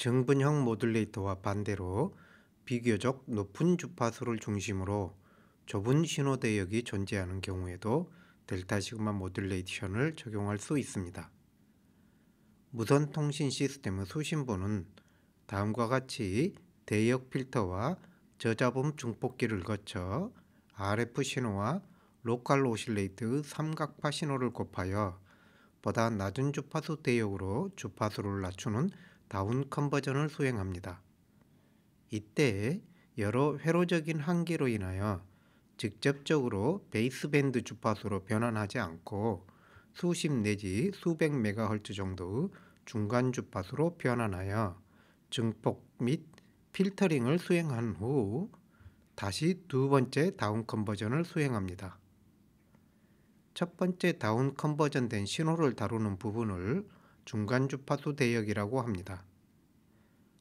정분형 모듈레이터와 반대로 비교적 높은 주파수를 중심으로 좁은 신호 대역이 존재하는 경우에도 델타 시그마 모듈레이션을 적용할 수 있습니다. 무선 통신 시스템의 수신부는 다음과 같이 대역 필터와 저잡음 중폭기를 거쳐 RF 신호와 로컬 오실레이트의 삼각파 신호를 곱하여 보다 낮은 주파수 대역으로 주파수를 낮추는 다운 컨버전을 수행합니다. 이때 여러 회로적인 한계로 인하여 직접적으로 베이스밴드 주파수로 변환하지 않고 수십 내지 수백 메가헤르츠 정도의 중간 주파수로 변환하여 증폭 및 필터링을 수행한 후 다시 두 번째 다운 컨버전을 수행합니다. 첫 번째 다운 컨버전 된 신호를 다루는 부분을 중간 주파수 대역이라고 합니다.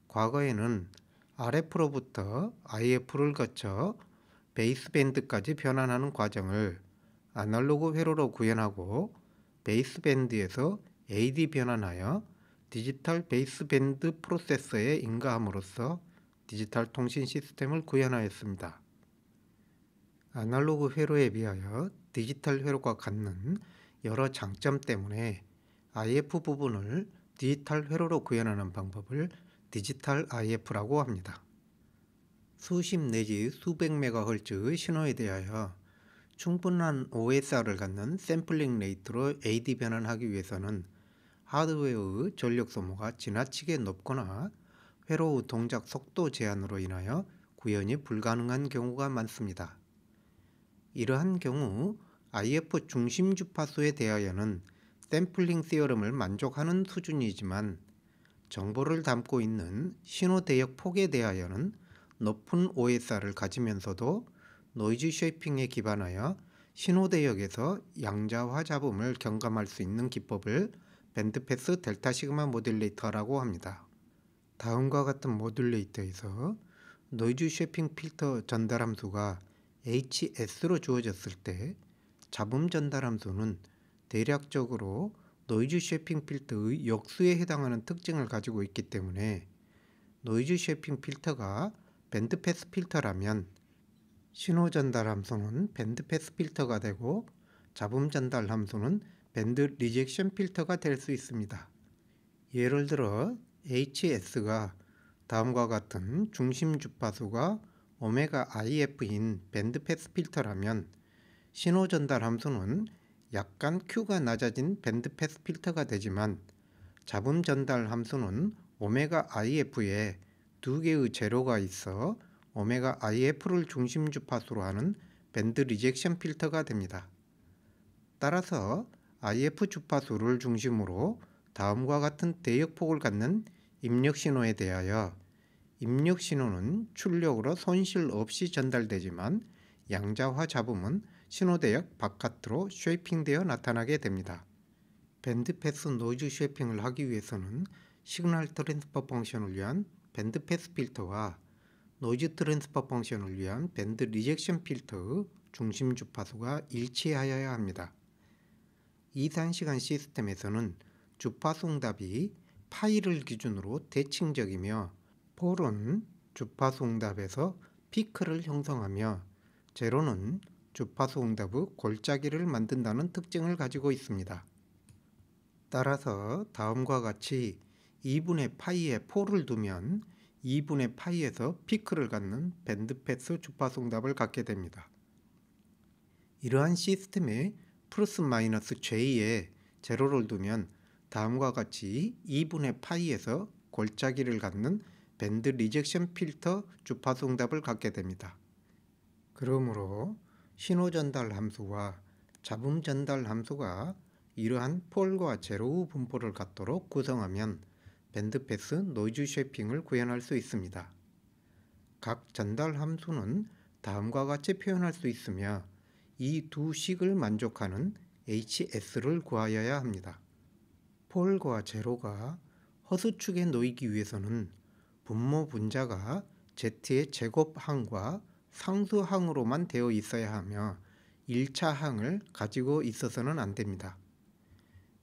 과거에는 RF로부터 IF를 거쳐 베이스밴드까지 변환하는 과정을 아날로그 회로로 구현하고 베이스밴드에서 AD 변환하여 디지털 베이스밴드 프로세서에 인가함으로써 디지털 통신 시스템을 구현하였습니다. 아날로그 회로에 비하여 디지털 회로가 갖는 여러 장점 때문에 IF 부분을 디지털 회로로 구현하는 방법을 디지털 IF라고 합니다. 수십 내지 수백 메가헤르츠의 신호에 대하여 충분한 OSR을 갖는 샘플링 레이트로 AD 변환하기 위해서는 하드웨어의 전력 소모가 지나치게 높거나 회로의 동작 속도 제한으로 인하여 구현이 불가능한 경우가 많습니다. 이러한 경우 IF 중심 주파수에 대하여는 샘플링 시어럼을 만족하는 수준이지만 정보를 담고 있는 신호 대역 폭에 대하여는 높은 OSR을 가지면서도 노이즈 쉐이핑에 기반하여 신호 대역에서 양자화 잡음을 경감할 수 있는 기법을 밴드패스 델타 시그마 모듈레이터라고 합니다. 다음과 같은 모듈레이터에서 노이즈 쉐이핑 필터 전달 함수가 HS로 주어졌을 때 잡음 전달 함수는 대략적으로 노이즈 쉐이핑 필터의 역수에 해당하는 특징을 가지고 있기 때문에 노이즈 쉐이핑 필터가 밴드패스 필터라면 신호 전달 함수는 밴드패스 필터가 되고 잡음 전달 함수는 밴드 리젝션 필터가 될 수 있습니다. 예를 들어 HS가 다음과 같은 중심 주파수가 오메가 IF인 밴드패스 필터라면 신호 전달 함수는 약간 Q가 낮아진 밴드패스 필터가 되지만 잡음 전달 함수는 오메가 IF에 두 개의 제로가 있어 오메가 IF를 중심 주파수로 하는 밴드 리젝션 필터가 됩니다. 따라서 IF 주파수를 중심으로 다음과 같은 대역폭을 갖는 입력 신호에 대하여 입력 신호는 출력으로 손실 없이 전달되지만 양자화 잡음은 신호 대역 바깥으로 쉐이핑되어 나타나게 됩니다. 밴드패스 노이즈 쉐이핑을 하기 위해서는 시그널 트랜스퍼 펑션을 위한 밴드패스 필터와 노이즈 트랜스퍼 펑션을 위한 밴드 리젝션 필터의 중심 주파수가 일치하여야 합니다. 2단시간 시스템에서는 주파수 응답이 파이를 기준으로 대칭적이며 폴은 주파수 응답에서 피크를 형성하며 제로는 주파수 응답의 골짜기를 만든다는 특징을 가지고 있습니다. 따라서 다음과 같이 2분의 파이에 폴을 두면 2분의 파이에서 피크를 갖는 밴드패스 주파수 응답을 갖게 됩니다. 이러한 시스템에 플러스 마이너스 J에 제로를 두면 다음과 같이 2분의 파이에서 골짜기를 갖는 밴드 리젝션 필터 주파수 응답을 갖게 됩니다. 그러므로 신호 전달 함수와 잡음 전달 함수가 이러한 폴과 제로의 분포를 갖도록 구성하면 밴드패스 노이즈 쉐이핑을 구현할 수 있습니다. 각 전달 함수는 다음과 같이 표현할 수 있으며 이 두 식을 만족하는 HS를 구하여야 합니다. 폴과 제로가 허수축에 놓이기 위해서는 분모 분자가 Z의 제곱항과 상수항으로만 되어 있어야 하며 1차 항을 가지고 있어서는 안 됩니다.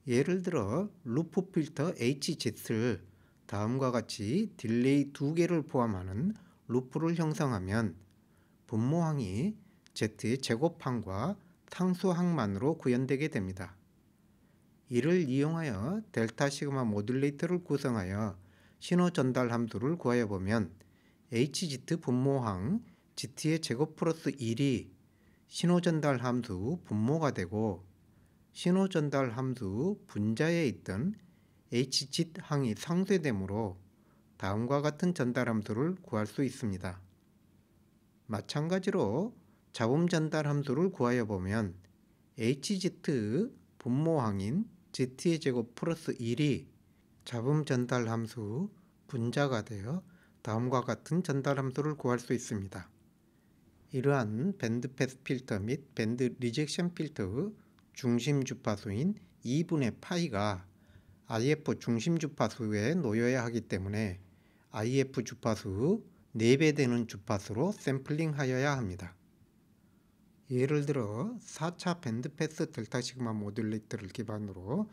예를 들어 루프 필터 HZ를 다음과 같이 딜레이 2개를 포함하는 루프를 형성하면 분모항이 Z의 제곱항과 상수항만으로 구현되게 됩니다. 이를 이용하여 델타 시그마 모듈레이터를 구성하여 신호 전달 함수를 구하여 보면 HZ 분모항 GT의 제곱 플러스 1이 신호 전달 함수 분모가 되고 신호 전달 함수 분자에 있던 HZ 항이 상쇄되므로 다음과 같은 전달 함수를 구할 수 있습니다. 마찬가지로 잡음 전달 함수를 구하여 보면 HZ 분모항인 Z의 제곱 플러스 1이 잡음 전달 함수 분자가 되어 다음과 같은 전달 함수를 구할 수 있습니다. 이러한 밴드 패스 필터 및 밴드 리젝션 필터의 중심 주파수인 2분의 파이가 IF 중심 주파수에 놓여야 하기 때문에 IF 주파수의 4배 되는 주파수로 샘플링 하여야 합니다. 예를 들어 4차 밴드 패스 델타 시그마 모듈레이터를 기반으로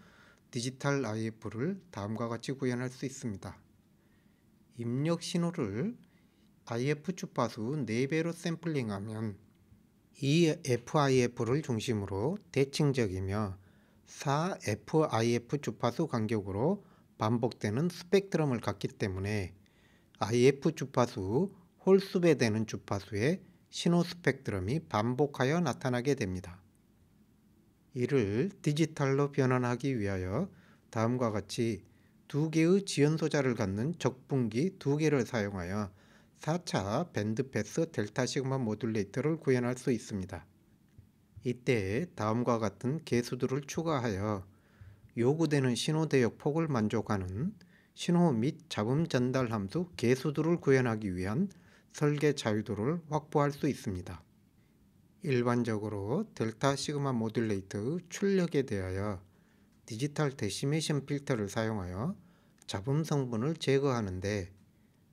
디지털 IF를 다음과 같이 구현할 수 있습니다. 입력 신호를 IF 주파수 4배로 샘플링하면 이 FIF를 중심으로 대칭적이며 4FIF 주파수 간격으로 반복되는 스펙트럼을 갖기 때문에 IF 주파수 홀수배 되는 주파수의 신호 스펙트럼이 반복하여 나타나게 됩니다. 이를 디지털로 변환하기 위하여 다음과 같이 2개의 지연소자를 갖는 적분기 2개를 사용하여 4차 밴드 패스 델타 시그마 모듈레이터를 구현할 수 있습니다. 이때 다음과 같은 개수들을 추가하여 요구되는 신호 대역 폭을 만족하는 신호 및 잡음 전달 함수 개수들을 구현하기 위한 설계 자유도를 확보할 수 있습니다. 일반적으로 델타 시그마 모듈레이터의 출력에 대하여 디지털 데시메이션 필터를 사용하여 잡음 성분을 제거하는데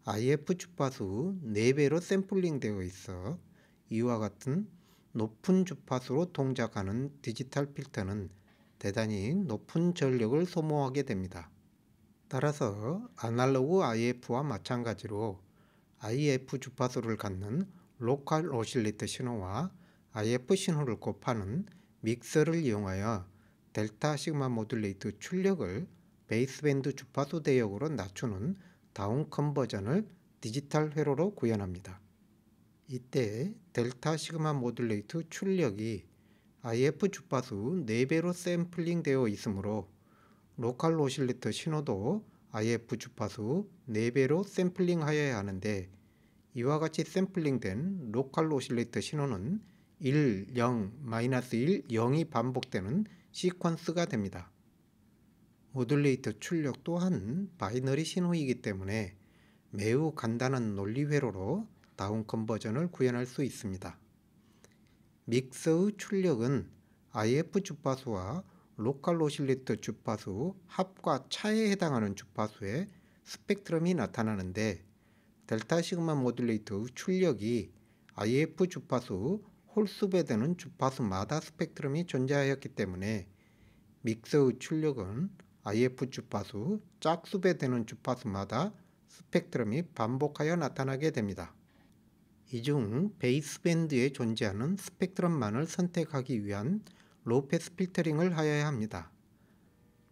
IF 주파수 4배로 샘플링 되어 있어 이와 같은 높은 주파수로 동작하는 디지털 필터는 대단히 높은 전력을 소모하게 됩니다. 따라서 아날로그 IF와 마찬가지로 IF 주파수를 갖는 로컬 오실레이터 신호와 IF 신호를 곱하는 믹서를 이용하여 델타 시그마 모듈레이터 출력을 베이스밴드 주파수 대역으로 낮추는 다운 컨버전을 디지털 회로로 구현합니다. 이때 델타 시그마 모듈레이터 출력이 IF 주파수 4배로 샘플링 되어 있으므로 로컬 오실레이터 신호도 IF 주파수 4배로 샘플링 하여야 하는데 이와 같이 샘플링된 로컬 오실레이터 신호는 1, 0, 마이너스 1, 0이 반복되는 시퀀스가 됩니다. 모듈레이터 출력 또한 바이너리 신호이기 때문에 매우 간단한 논리 회로로 다운 컨버전을 구현할 수 있습니다. 믹서의 출력은 IF 주파수와 로컬 오실레이터 주파수 합과 차에 해당하는 주파수의 스펙트럼이 나타나는데 델타 시그마 모듈레이터의 출력이 IF 주파수 홀수배 되는 주파수마다 스펙트럼이 존재하였기 때문에 믹서의 출력은 IF 주파수 짝수배 되는 주파수마다 스펙트럼이 반복하여 나타나게 됩니다. 이 중 베이스밴드에 존재하는 스펙트럼만을 선택하기 위한 로우패스 필터링을 하여야 합니다.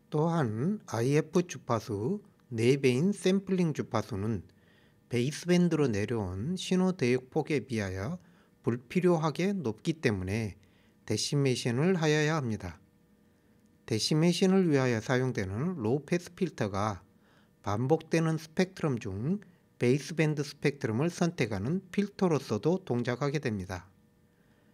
또한 IF 주파수 4배인 샘플링 주파수는 베이스밴드로 내려온 신호 대역폭에 비하여 불필요하게 높기 때문에 데시메이션을 하여야 합니다. 데시메이션을 위하여 사용되는 로우패스 필터가 반복되는 스펙트럼 중 베이스밴드 스펙트럼을 선택하는 필터로서도 동작하게 됩니다.